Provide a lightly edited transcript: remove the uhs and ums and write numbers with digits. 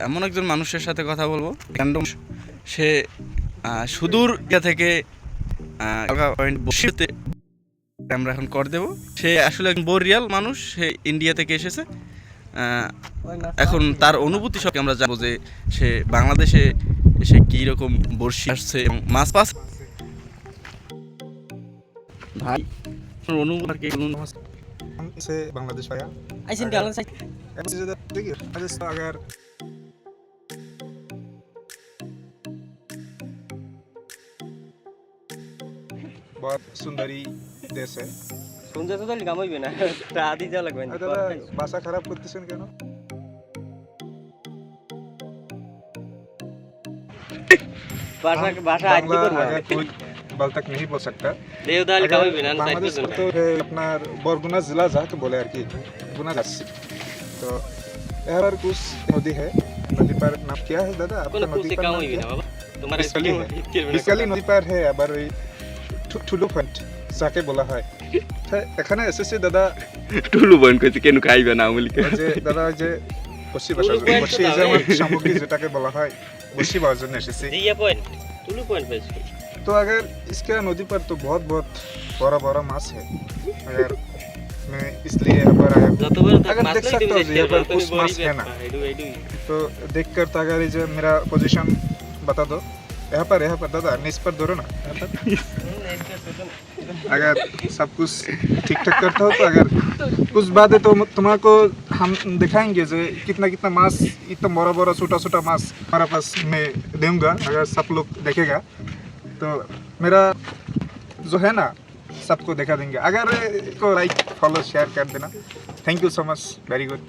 এমন একজন মানুষের সাথে কথা বলবো, সে সুদূর ইয়া থেকে বসিতে আমরা এখন কর দেব। সে আসলে একজন বরিয়াল মানুষ, সে ইন্ডিয়া থেকে এসেছে। এখন তার অনুভূতি সব আমরা জানবো যে সে বাংলাদেশে এসে কী রকম বর্ষি আসছে এবং মাছ পাস। ভাই অনুভূতি से बांग्लादेश आया ऐसे डालना चाहिए। ऐसे ज़्यादा देखिए अगर बहुत सुंदरी देश है सुंदर तो काम होइबे ना आदि जा লাগবে না दादा भाषा खराब করতেছেন কেন भाषा भाषा आज भी बांग्ला अगर कोई बल तक नहीं बोल सकता देवदाल काम होइबे ना बांग्लादेश में तो है अपना बरगुना जिला जाके बोले यार की गुना जासी तो यहाँ पर कुछ नदी है नदी पर नाम क्या है दादा आपका नदी पर काम होइबे ना बाबा तुम्हारा बिस्काली नदी पर है আবার ওই টুলু পয়েন্ট যাকে বলা হয় এখানে এসেছে দাদা টুলু পয়েন্ট কইছে কেন খাইবে না আমলিকে যে দাদা যে বসি ভাষা বসি যেমন সামগ্রী যেটাকে বলা হয় বসি ভাষার জন্য এসেছে ये पॉइंट टुलू पॉइंट पे तो अगर इसके नदी पर तो बहुत बहुत बड़ा बड़ा माछ है अगर मैं इसलिए यहाँ पर आया अगर देख सकते हो यहाँ पर कुछ माछ है ना तो देख कर तो अगर ये मेरा पोजीशन बता दो यहाँ पर दादा नीच पर धरो ना अगर सब कुछ ठीक ठाक करता हो तो अगर कुछ बात है तो तुम्हारे हम दिखाएंगे जो कितना कितना माछ इतना बड़ा बड़ा छोटा छोटा माछ हमारे पास मैं दूंगा अगर सब लोग देखेगा तो मेरा जो है ना सबको दिखा देंगे अगर को लाइक फॉलो शेयर कर देना thank you so much very good